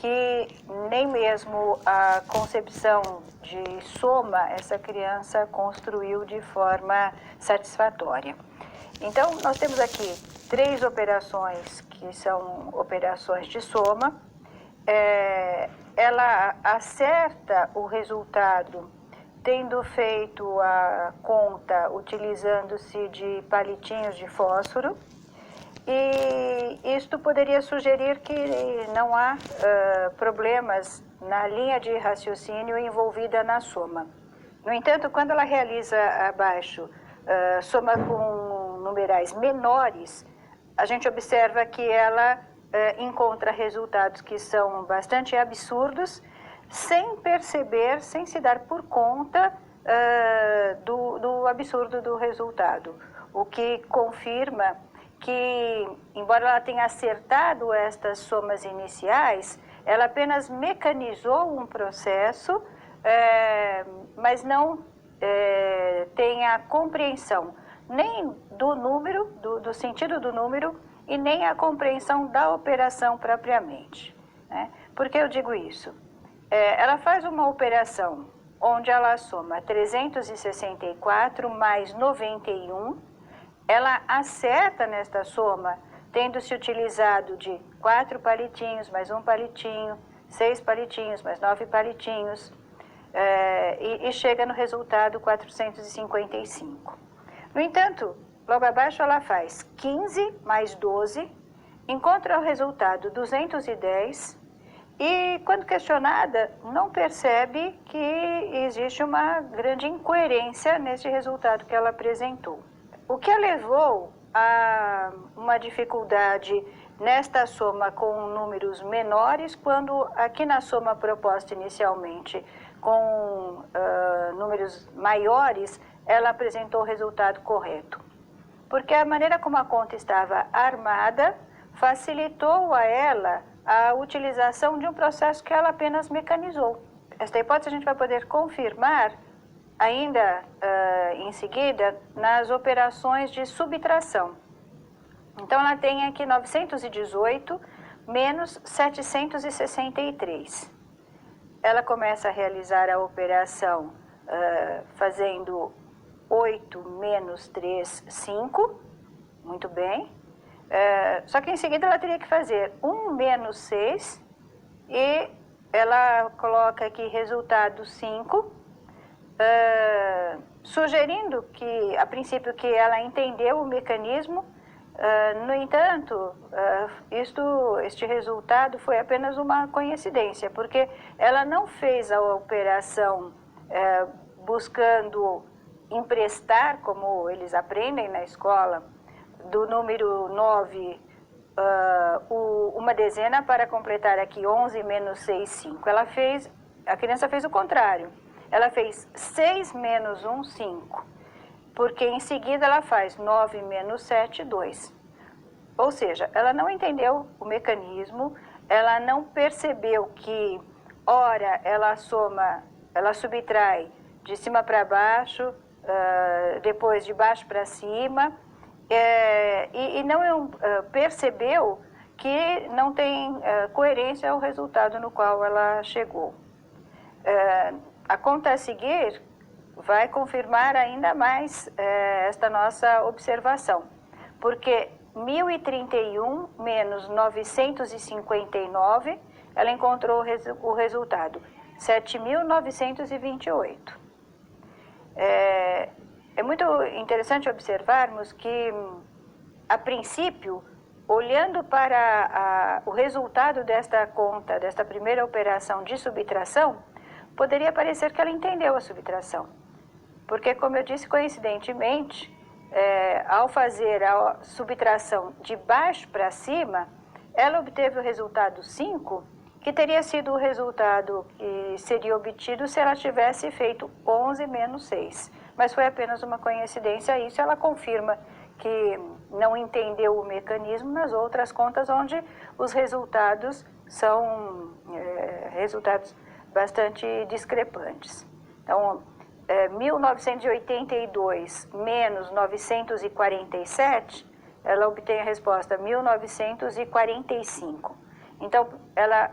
que nem mesmo a concepção de soma essa criança construiu de forma satisfatória. Então, nós temos aqui 3 operações que são operações de soma. Ela acerta o resultado tendo feito a conta utilizando-se de palitinhos de fósforo. E isto poderia sugerir que não há problemas na linha de raciocínio envolvida na soma. No entanto, quando ela realiza abaixo soma com numerais menores, a gente observa que ela encontra resultados que são bastante absurdos, sem perceber, sem se dar por conta do absurdo do resultado, o que confirma que, embora ela tenha acertado estas somas iniciais, ela apenas mecanizou um processo, mas não tem a compreensão nem do número, do sentido do número, e nem a compreensão da operação propriamente, né? Por que eu digo isso? Ela faz uma operação onde ela soma 364 mais 91, ela acerta nesta soma, tendo-se utilizado de 4 palitinhos, mais 1 palitinho, 6 palitinhos, mais 9 palitinhos, e chega no resultado 455. No entanto, logo abaixo ela faz 15 mais 12, encontra o resultado 210, e quando questionada, não percebe que existe uma grande incoerência nesse resultado que ela apresentou. O que a levou a uma dificuldade nesta soma com números menores, quando aqui na soma proposta inicialmente com números maiores, ela apresentou o resultado correto. Porque a maneira como a conta estava armada facilitou a ela a utilização de um processo que ela apenas mecanizou. Esta hipótese a gente vai poder confirmar ainda em seguida nas operações de subtração. Então ela tem aqui 918 menos 763. Ela começa a realizar a operação fazendo 8 menos 3, 5. Muito bem. Só que em seguida ela teria que fazer 1 menos 6 e ela coloca aqui resultado 5, sugerindo que, a princípio, que ela entendeu o mecanismo. No entanto, este resultado foi apenas uma coincidência, porque ela não fez a operação buscando emprestar, como eles aprendem na escola, do número 9, uma dezena para completar aqui 11 menos 6, 5. A criança fez o contrário. Ela fez 6 menos 1, 5. Porque em seguida ela faz 9 menos 7, 2. Ou seja, ela não entendeu o mecanismo, ela não percebeu que, ora, ela subtrai de cima para baixo, depois de baixo para cima, e não percebeu que não tem coerência ao resultado no qual ela chegou. A conta a seguir vai confirmar ainda mais esta nossa observação, porque 1031 menos 959, ela encontrou o resultado 7.928. É muito interessante observarmos que, a princípio, olhando para o resultado desta conta, desta primeira operação de subtração, poderia parecer que ela entendeu a subtração. Porque, como eu disse, coincidentemente, ao fazer a subtração de baixo para cima, ela obteve o resultado 5, que teria sido o resultado que seria obtido se ela tivesse feito 11 menos 6. Mas foi apenas uma coincidência isso, ela confirma que não entendeu o mecanismo nas outras contas, onde os resultados são resultados bastante discrepantes. Então, 1982 menos 947, ela obtém a resposta 1945. Então, ela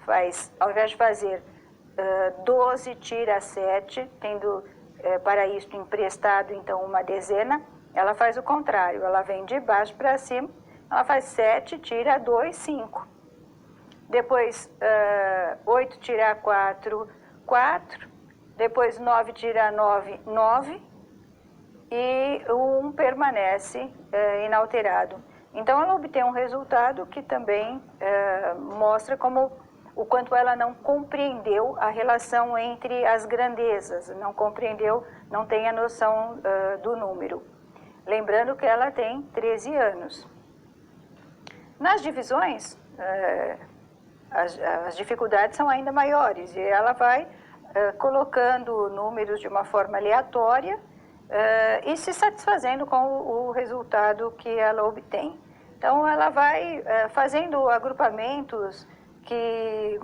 faz, ao invés de fazer 12, tira 7, tendo para isto emprestado, então, uma dezena, ela faz o contrário, ela vem de baixo para cima, ela faz 7, tira 2, 5. Depois, 8 tira 4, 4. Depois, 9 tira 9, 9. E o 1 permanece inalterado. Então, ela obtém um resultado que também mostra o quanto ela não compreendeu a relação entre as grandezas, não compreendeu, não tem a noção do número. Lembrando que ela tem 13 anos. Nas divisões, as dificuldades são ainda maiores e ela vai colocando números de uma forma aleatória e se satisfazendo com o resultado que ela obtém. Então, ela vai fazendo agrupamentos que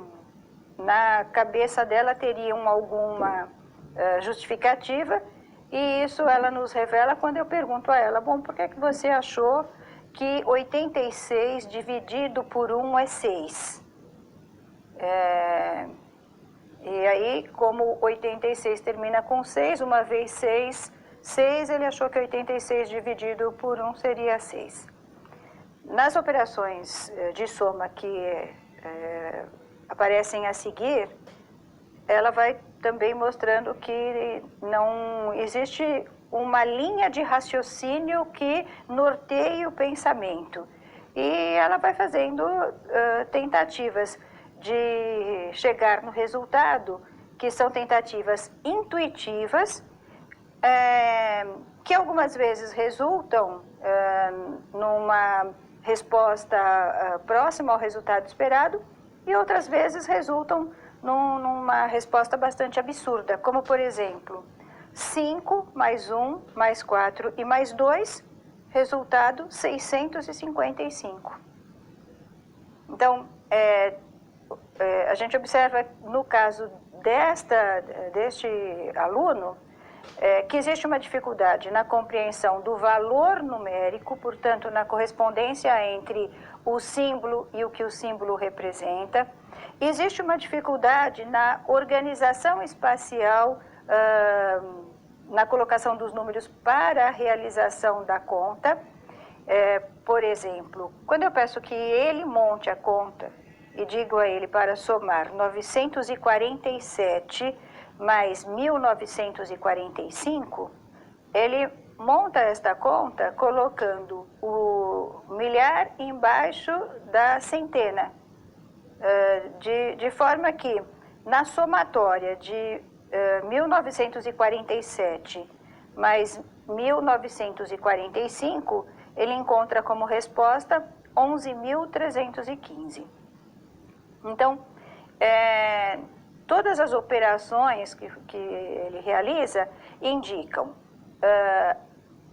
na cabeça dela teriam alguma justificativa, e isso ela nos revela quando eu pergunto a ela: bom, por que você achou que 86 dividido por 1 é 6? E aí, como 86 termina com 6, uma vez 6, 6, ele achou que 86 dividido por 1 seria 6. Nas operações de soma que aparecem a seguir, ela vai também mostrando que não existe uma linha de raciocínio que norteie o pensamento. E ela vai fazendo tentativas de chegar no resultado, que são tentativas intuitivas, que algumas vezes resultam numa resposta próxima ao resultado esperado, e outras vezes resultam numa resposta bastante absurda, como, por exemplo, 5 mais 1 mais 4 e mais 2, resultado 655. Então, a gente observa, no caso deste aluno, que existe uma dificuldade na compreensão do valor numérico, portanto, na correspondência entre o símbolo e o que o símbolo representa. Existe uma dificuldade na organização espacial, na colocação dos números para a realização da conta. Por exemplo, quando eu peço que ele monte a conta e digo a ele para somar 947 mais 1945, ele monta esta conta colocando o milhar embaixo da centena, de forma que na somatória de 1947 mais 1945, ele encontra como resposta 11.315. Então, todas as operações que ele realiza indicam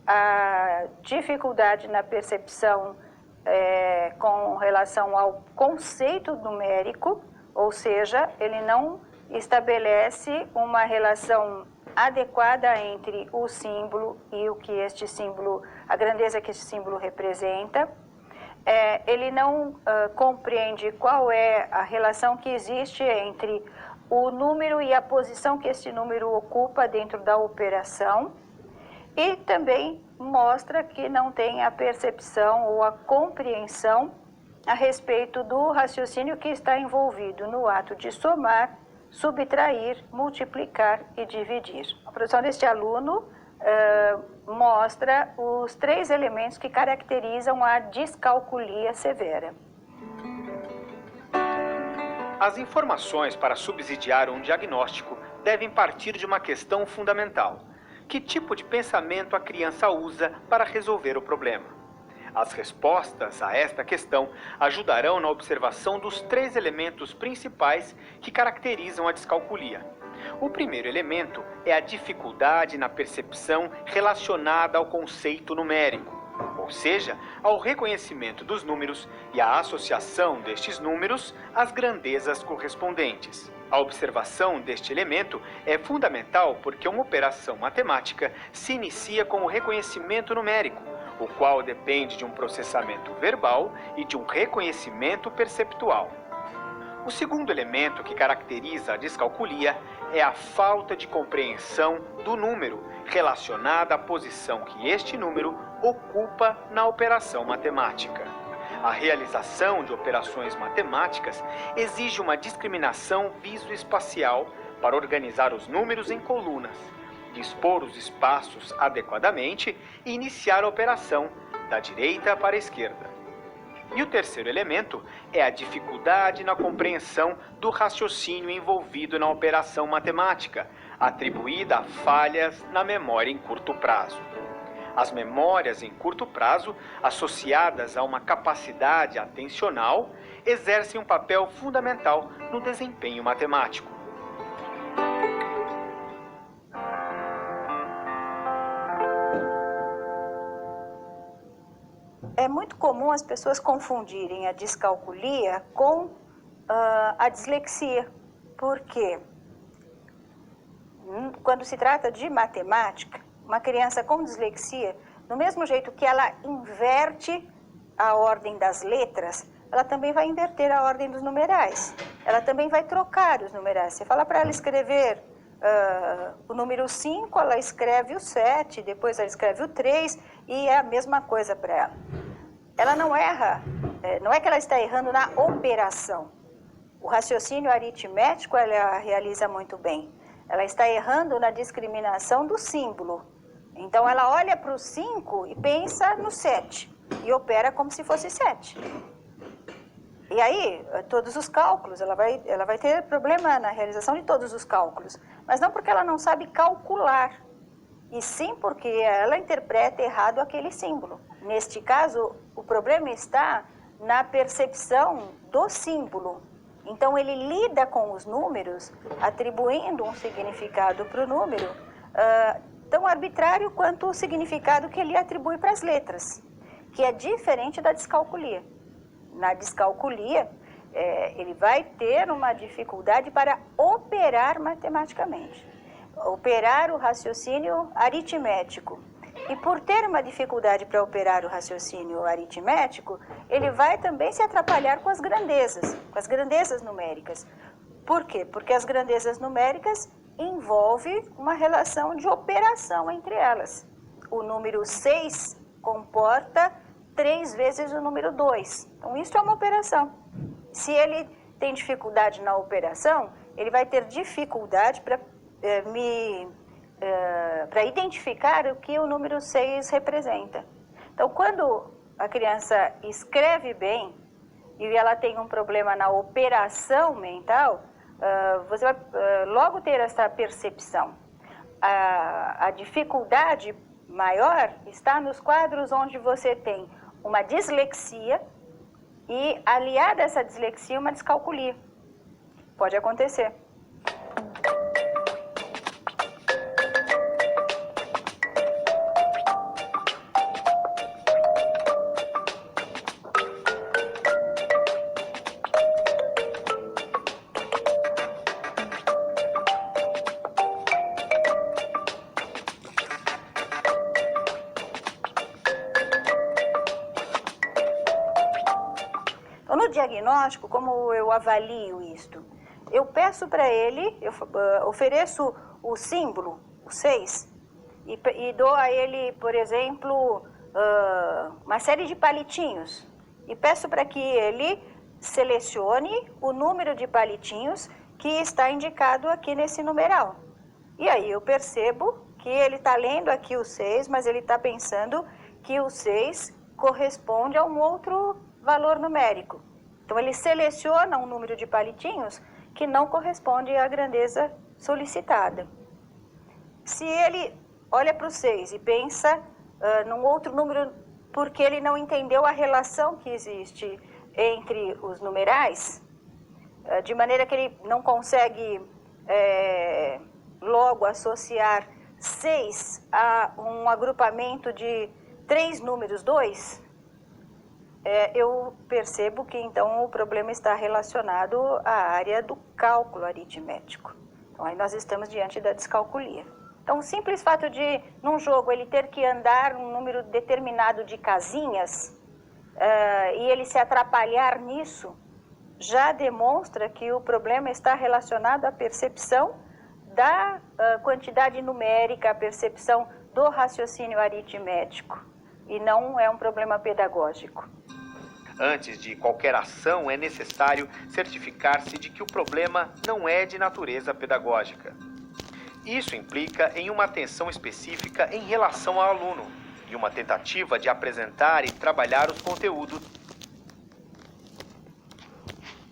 a dificuldade na percepção com relação ao conceito numérico, ou seja, ele não estabelece uma relação adequada entre o símbolo e o que este símbolo, a grandeza que este símbolo representa. Ele não compreende qual é a relação que existe entre o número e a posição que este número ocupa dentro da operação, e também mostra que não tem a percepção ou a compreensão a respeito do raciocínio que está envolvido no ato de somar, subtrair, multiplicar e dividir. A produção deste aluno mostra os 3 elementos que caracterizam a descalculia severa. As informações para subsidiar um diagnóstico devem partir de uma questão fundamental: que tipo de pensamento a criança usa para resolver o problema? As respostas a esta questão ajudarão na observação dos 3 elementos principais que caracterizam a descalculia. O primeiro elemento é a dificuldade na percepção relacionada ao conceito numérico, ou seja, ao reconhecimento dos números e à associação destes números às grandezas correspondentes. A observação deste elemento é fundamental porque uma operação matemática se inicia com o reconhecimento numérico, o qual depende de um processamento verbal e de um reconhecimento perceptual. O segundo elemento que caracteriza a descalculia é a falta de compreensão do número relacionada à posição que este número ocupa na operação matemática. A realização de operações matemáticas exige uma discriminação visoespacial para organizar os números em colunas, dispor os espaços adequadamente e iniciar a operação da direita para a esquerda. E o terceiro elemento é a dificuldade na compreensão do raciocínio envolvido na operação matemática, atribuída a falhas na memória em curto prazo. As memórias em curto prazo, associadas a uma capacidade atencional, exercem um papel fundamental no desempenho matemático. É muito comum as pessoas confundirem a descalculia com a dislexia. Por quê? Quando se trata de matemática, uma criança com dislexia, do mesmo jeito que ela inverte a ordem das letras, ela também vai inverter a ordem dos numerais. Ela também vai trocar os numerais. Você fala para ela escrever o número 5, ela escreve o 7, depois ela escreve o 3, e é a mesma coisa para ela. Ela não erra, não é que ela está errando na operação. O raciocínio aritmético ela realiza muito bem. Ela está errando na discriminação do símbolo. Então ela olha para o 5 e pensa no 7 e opera como se fosse 7. E aí, todos os cálculos, ela vai ter problema na realização de todos os cálculos. Mas não porque ela não sabe calcular, e sim porque ela interpreta errado aquele símbolo. Neste caso, o problema está na percepção do símbolo. Então, ele lida com os números, atribuindo um significado para o número, tão arbitrário quanto o significado que ele atribui para as letras, que é diferente da descalculia. Na descalculia, ele vai ter uma dificuldade para operar matematicamente, operar o raciocínio aritmético. E por ter uma dificuldade para operar o raciocínio aritmético, ele vai também se atrapalhar com as grandezas numéricas. Por quê? Porque as grandezas numéricas envolvem uma relação de operação entre elas. O número 6 comporta 3 vezes o número 2. Então, isso é uma operação. Se ele tem dificuldade na operação, ele vai ter dificuldade para identificar o que o número 6 representa. Então, quando a criança escreve bem e ela tem um problema na operação mental, você vai logo ter essa percepção. A dificuldade maior está nos quadros onde você tem uma dislexia e, aliada a essa dislexia, uma descalculia. Pode acontecer. No diagnóstico, como eu avalio isto? Eu peço para ele, eu ofereço o símbolo, o 6, e dou a ele, por exemplo, uma série de palitinhos. E peço para que ele selecione o número de palitinhos que está indicado aqui nesse numeral. E aí eu percebo que ele está lendo aqui o 6, mas ele está pensando que o 6 corresponde a um outro valor numérico. Então, ele seleciona um número de palitinhos que não corresponde à grandeza solicitada. Se ele olha para o 6 e pensa num outro número porque ele não entendeu a relação que existe entre os numerais, de maneira que ele não consegue logo associar 6 a um agrupamento de 3 números 2, eu percebo que então o problema está relacionado à área do cálculo aritmético. Então aí nós estamos diante da descalculia. Então, o simples fato de, num jogo, ele ter que andar um número determinado de casinhas e ele se atrapalhar nisso, já demonstra que o problema está relacionado à percepção da quantidade numérica, à percepção do raciocínio aritmético, e não é um problema pedagógico. Antes de qualquer ação, é necessário certificar-se de que o problema não é de natureza pedagógica. Isso implica em uma atenção específica em relação ao aluno e uma tentativa de apresentar e trabalhar os conteúdos